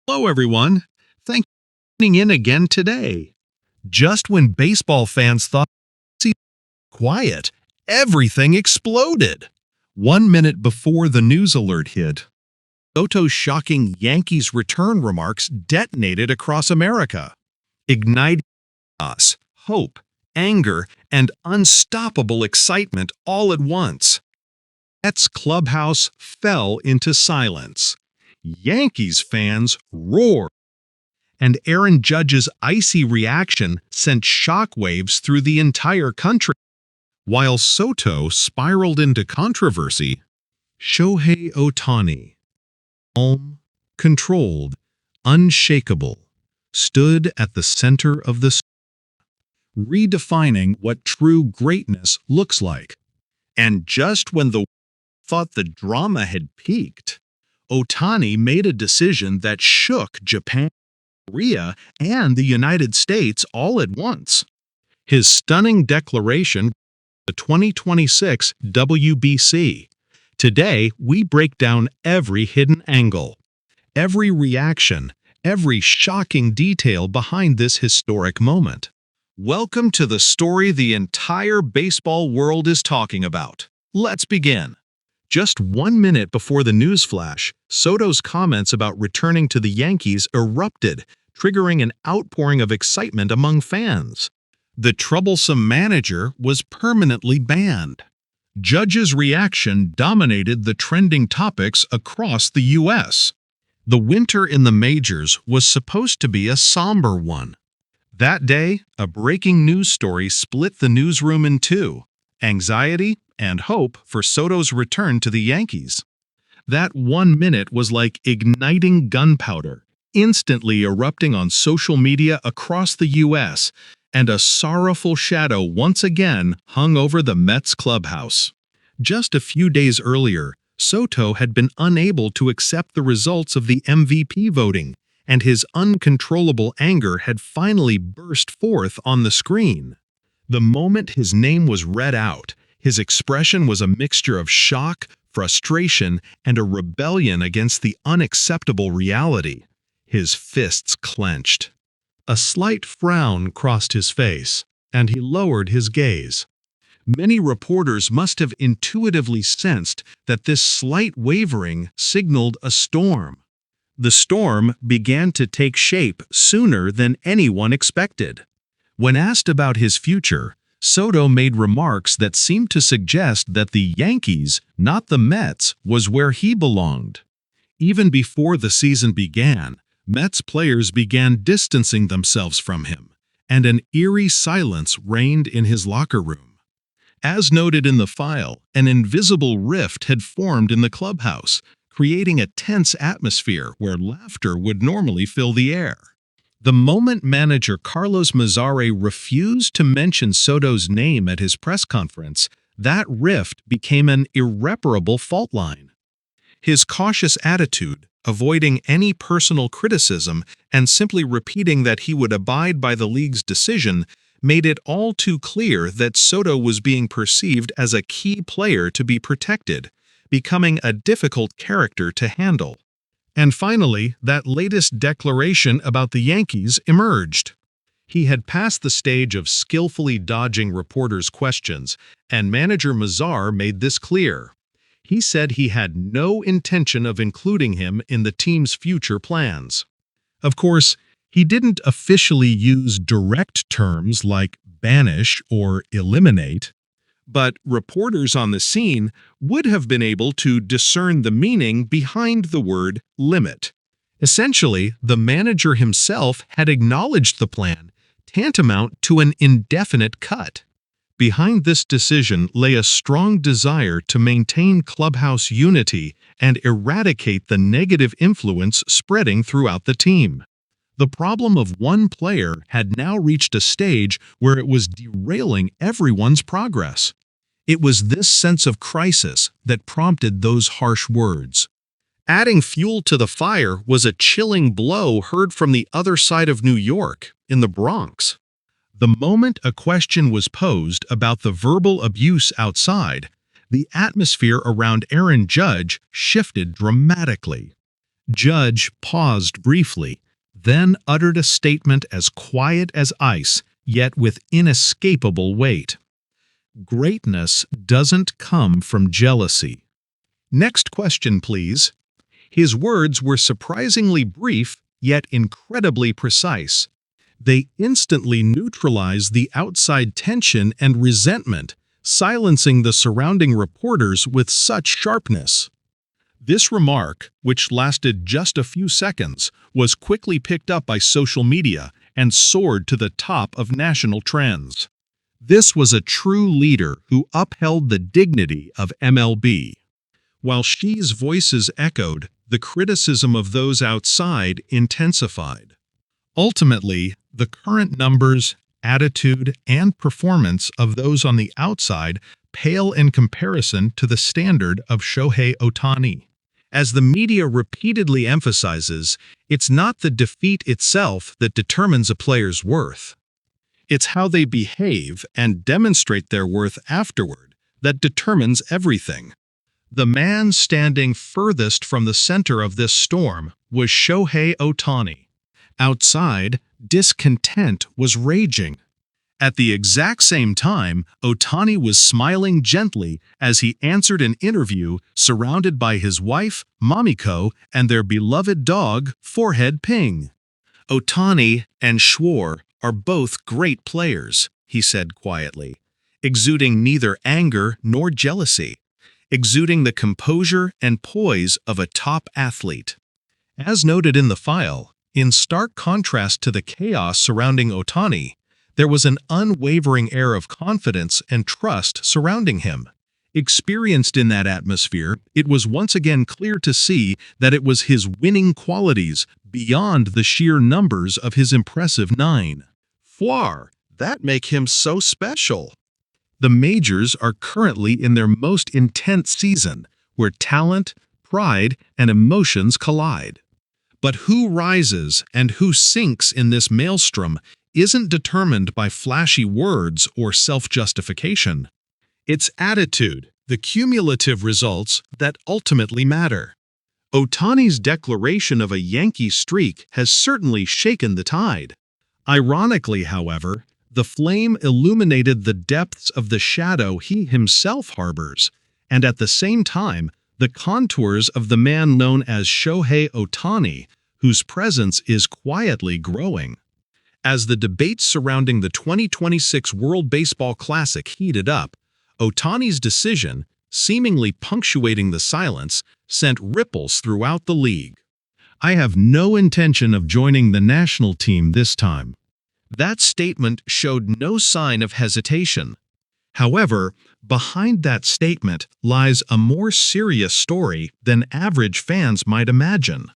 Hello, everyone. Thanks for tuning in again today. Just when baseball fans thought it was quiet, everything exploded. 1 minute before the news alert hit, Soto's shocking Yankees return remarks detonated across America, igniting chaos, hope, anger, and unstoppable excitement all at once. Mets clubhouse fell into silence. Yankees fans roared, and Aaron Judge's icy reaction sent shockwaves through the entire country. While Soto spiraled into controversy, Shohei Ohtani, calm, controlled, unshakable, stood at the center of the redefining what true greatness looks like. And just when the world thought the drama had peaked, Ohtani made a decision that shook Japan, Korea, and the United States all at once. His stunning declaration, the 2026 WBC. Today, we break down every hidden angle, every reaction, every shocking detail behind this historic moment. Welcome to the story the entire baseball world is talking about. Let's begin. Just 1 minute before the news flash, Soto's comments about returning to the Yankees erupted, triggering an outpouring of excitement among fans. The troublesome manager was permanently banned. Judge's reaction dominated the trending topics across the U.S. The winter in the majors was supposed to be a somber one. That day, a breaking news story split the newsroom in two: anxiety and hope for Soto's return to the Yankees. That 1 minute was like igniting gunpowder, instantly erupting on social media across the U.S., and a sorrowful shadow once again hung over the Mets clubhouse. Just a few days earlier, Soto had been unable to accept the results of the MVP voting, and his uncontrollable anger had finally burst forth on the screen. The moment his name was read out, his expression was a mixture of shock, frustration, and a rebellion against the unacceptable reality. His fists clenched. A slight frown crossed his face, and he lowered his gaze. Many reporters must have intuitively sensed that this slight wavering signaled a storm. The storm began to take shape sooner than anyone expected. When asked about his future, Soto made remarks that seemed to suggest that the Yankees, not the Mets, was where he belonged. Even before the season began, Mets players began distancing themselves from him, and an eerie silence reigned in his locker room. As noted in the file, an invisible rift had formed in the clubhouse, creating a tense atmosphere where laughter would normally fill the air. The moment manager Carlos Mazare refused to mention Soto's name at his press conference, that rift became an irreparable fault line. His cautious attitude, avoiding any personal criticism and simply repeating that he would abide by the league's decision, made it all too clear that Soto was being perceived as a key player to be protected, becoming a difficult character to handle. And finally, that latest declaration about the Yankees emerged. He had passed the stage of skillfully dodging reporters' questions, and manager Mazar made this clear. He said he had no intention of including him in the team's future plans. Of course, he didn't officially use direct terms like banish or eliminate, but reporters on the scene would have been able to discern the meaning behind the word limit. Essentially, the manager himself had acknowledged the plan, tantamount to an indefinite cut. Behind this decision lay a strong desire to maintain clubhouse unity and eradicate the negative influence spreading throughout the team. The problem of one player had now reached a stage where it was derailing everyone's progress. It was this sense of crisis that prompted those harsh words. Adding fuel to the fire was a chilling blow heard from the other side of New York, in the Bronx. The moment a question was posed about the verbal abuse outside, the atmosphere around Aaron Judge shifted dramatically. Judge paused briefly, then uttered a statement as quiet as ice, yet with inescapable weight. Greatness doesn't come from jealousy. Next question, please. His words were surprisingly brief, yet incredibly precise. They instantly neutralized the outside tension and resentment, silencing the surrounding reporters with such sharpness. This remark, which lasted just a few seconds, was quickly picked up by social media and soared to the top of national trends. This was a true leader who upheld the dignity of MLB. While Shee's voices echoed, the criticism of those outside intensified. Ultimately, the current numbers, attitude, and performance of those on the outside pale in comparison to the standard of Shohei Ohtani. As the media repeatedly emphasizes, it's not the defeat itself that determines a player's worth. It's how they behave and demonstrate their worth afterward that determines everything. The man standing furthest from the center of this storm was Shohei Ohtani. Outside, discontent was raging. At the exact same time, Ohtani was smiling gently as he answered an interview surrounded by his wife, Mamiko, and their beloved dog, Forehead Ping. "Ohtani and Schwarber are both great players," he said quietly, exuding neither anger nor jealousy, exuding the composure and poise of a top athlete. As noted in the file, in stark contrast to the chaos surrounding Ohtani, there was an unwavering air of confidence and trust surrounding him. Experienced in that atmosphere, it was once again clear to see that it was his winning qualities beyond the sheer numbers of his impressive 9. That make him so special. The majors are currently in their most intense season, where talent, pride, and emotions collide. But who rises and who sinks in this maelstrom isn't determined by flashy words or self-justification. It's attitude, the cumulative results, that ultimately matter. Ohtani's declaration of a Yankee streak has certainly shaken the tide. Ironically, however, the flame illuminated the depths of the shadow he himself harbors, and at the same time, the contours of the man known as Shohei Ohtani, whose presence is quietly growing. As the debates surrounding the 2026 World Baseball Classic heated up, Ohtani's decision, seemingly punctuating the silence, sent ripples throughout the league. "I have no intention of joining the national team this time." That statement showed no sign of hesitation. However, behind that statement lies a more serious story than average fans might imagine.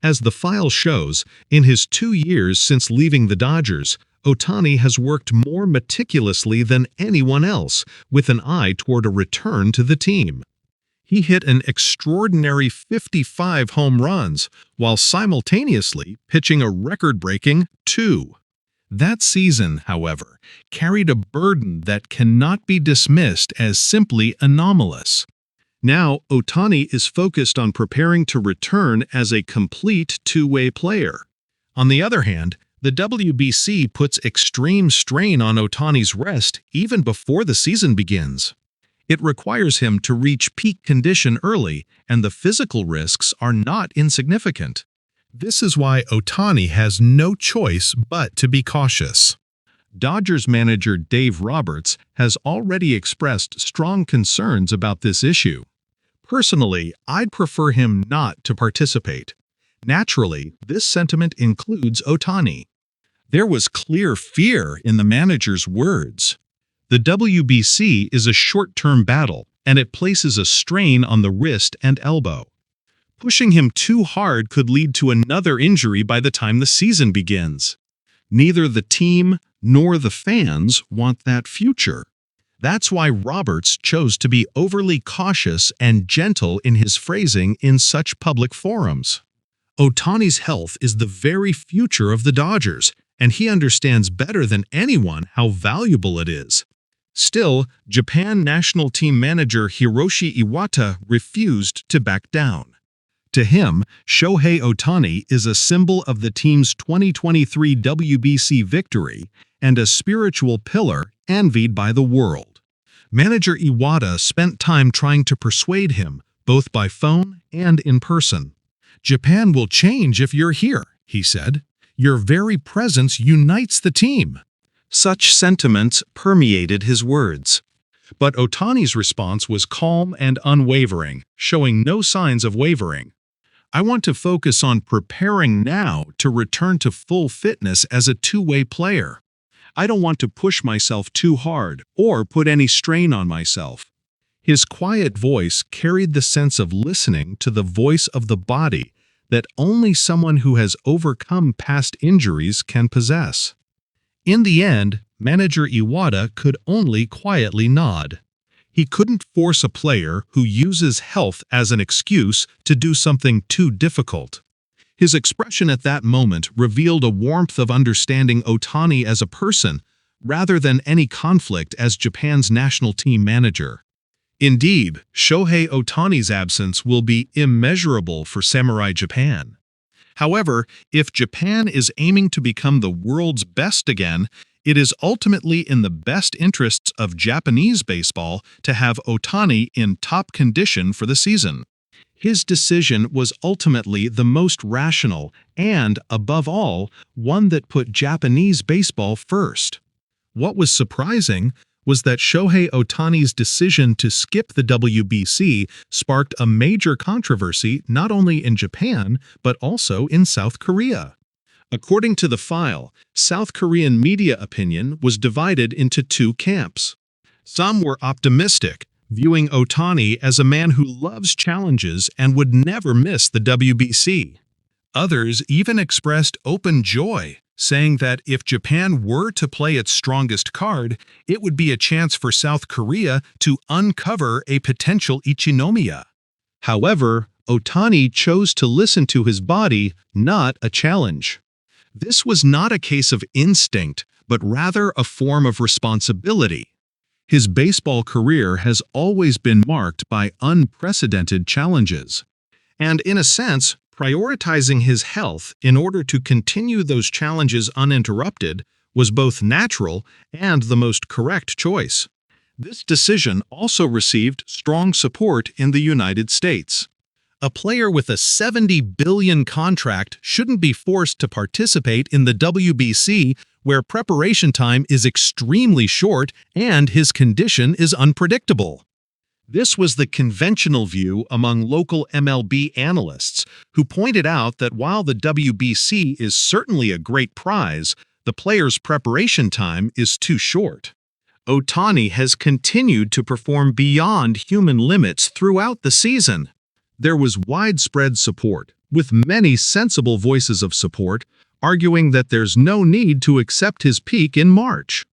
As the file shows, in his 2 years since leaving the Dodgers, Ohtani has worked more meticulously than anyone else, with an eye toward a return to the team. He hit an extraordinary 55 home runs, while simultaneously pitching a record-breaking 2. That season, however, carried a burden that cannot be dismissed as simply anomalous. Now, Ohtani is focused on preparing to return as a complete two-way player. On the other hand, the WBC puts extreme strain on Ohtani's rest even before the season begins. It requires him to reach peak condition early, and the physical risks are not insignificant. This is why Ohtani has no choice but to be cautious. Dodgers manager Dave Roberts has already expressed strong concerns about this issue. Personally, I'd prefer him not to participate. Naturally, this sentiment includes Ohtani. There was clear fear in the manager's words. The WBC is a short-term battle, and it places a strain on the wrist and elbow. Pushing him too hard could lead to another injury by the time the season begins. Neither the team nor the fans want that future. That's why Roberts chose to be overly cautious and gentle in his phrasing in such public forums. Ohtani's health is the very future of the Dodgers, and he understands better than anyone how valuable it is. Still, Japan national team manager Hiroshi Iwata refused to back down. To him, Shohei Ohtani is a symbol of the team's 2023 WBC victory and a spiritual pillar envied by the world. Manager Iwata spent time trying to persuade him, both by phone and in person. "Japan will change if you're here," he said. "Your very presence unites the team." Such sentiments permeated his words. But Ohtani's response was calm and unwavering, showing no signs of wavering. "I want to focus on preparing now to return to full fitness as a two-way player. I don't want to push myself too hard or put any strain on myself." His quiet voice carried the sense of listening to the voice of the body that only someone who has overcome past injuries can possess. In the end, manager Iwata could only quietly nod. He couldn't force a player who uses health as an excuse to do something too difficult. His expression at that moment revealed a warmth of understanding Ohtani as a person, rather than any conflict as Japan's national team manager. Indeed, Shohei Ohtani's absence will be immeasurable for Samurai Japan. However, if Japan is aiming to become the world's best again, it is ultimately in the best interests of Japanese baseball to have Ohtani in top condition for the season. His decision was ultimately the most rational and, above all, one that put Japanese baseball first. What was surprising was that Shohei Ohtani's decision to skip the WBC sparked a major controversy not only in Japan, but also in South Korea. According to the file, South Korean media opinion was divided into two camps. Some were optimistic, viewing Ohtani as a man who loves challenges and would never miss the WBC. Others even expressed open joy, saying that if Japan were to play its strongest card, it would be a chance for South Korea to uncover a potential Ichinomiya. However, Ohtani chose to listen to his body, not a challenge. This was not a case of instinct, but rather a form of responsibility. His baseball career has always been marked by unprecedented challenges. And in a sense, prioritizing his health in order to continue those challenges uninterrupted was both natural and the most correct choice. This decision also received strong support in the United States. A player with a $70 billion contract shouldn't be forced to participate in the WBC, where preparation time is extremely short and his condition is unpredictable. This was the conventional view among local MLB analysts, who pointed out that while the WBC is certainly a great prize, the player's preparation time is too short. Ohtani has continued to perform beyond human limits throughout the season. There was widespread support, with many sensible voices of support, arguing that there's no need to accept his peak in March.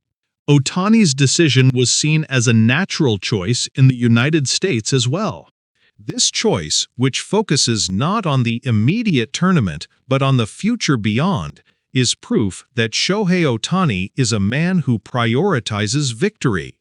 Ohtani's decision was seen as a natural choice in the United States as well. This choice, which focuses not on the immediate tournament but on the future beyond, is proof that Shohei Ohtani is a man who prioritizes victory.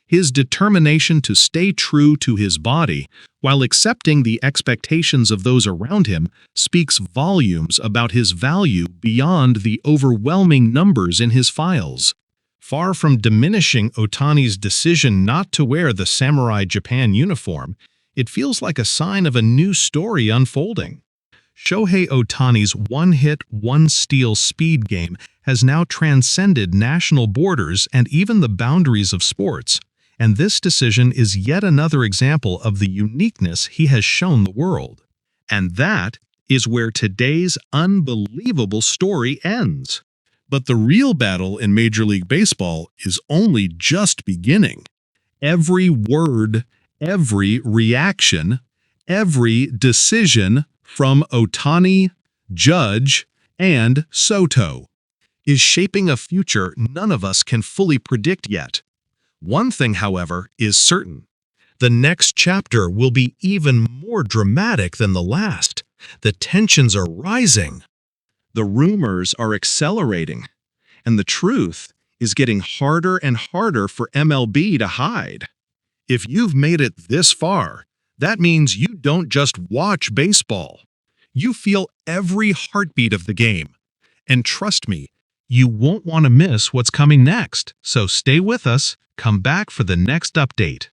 His determination to stay true to his body, while accepting the expectations of those around him, speaks volumes about his value beyond the overwhelming numbers in his files. Far from diminishing Ohtani's decision not to wear the Samurai Japan uniform, it feels like a sign of a new story unfolding. Shohei Ohtani's one-hit, one-steal speed game has now transcended national borders and even the boundaries of sports, and this decision is yet another example of the uniqueness he has shown the world. And that is where today's unbelievable story ends. But the real battle in Major League Baseball is only just beginning. Every word, every reaction, every decision from Ohtani, Judge, and Soto is shaping a future none of us can fully predict yet. One thing, however, is certain. The next chapter will be even more dramatic than the last. The tensions are rising. The rumors are accelerating, and the truth is getting harder and harder for MLB to hide. If you've made it this far, that means you don't just watch baseball. You feel every heartbeat of the game. And trust me, you won't want to miss what's coming next. So stay with us, come back for the next update.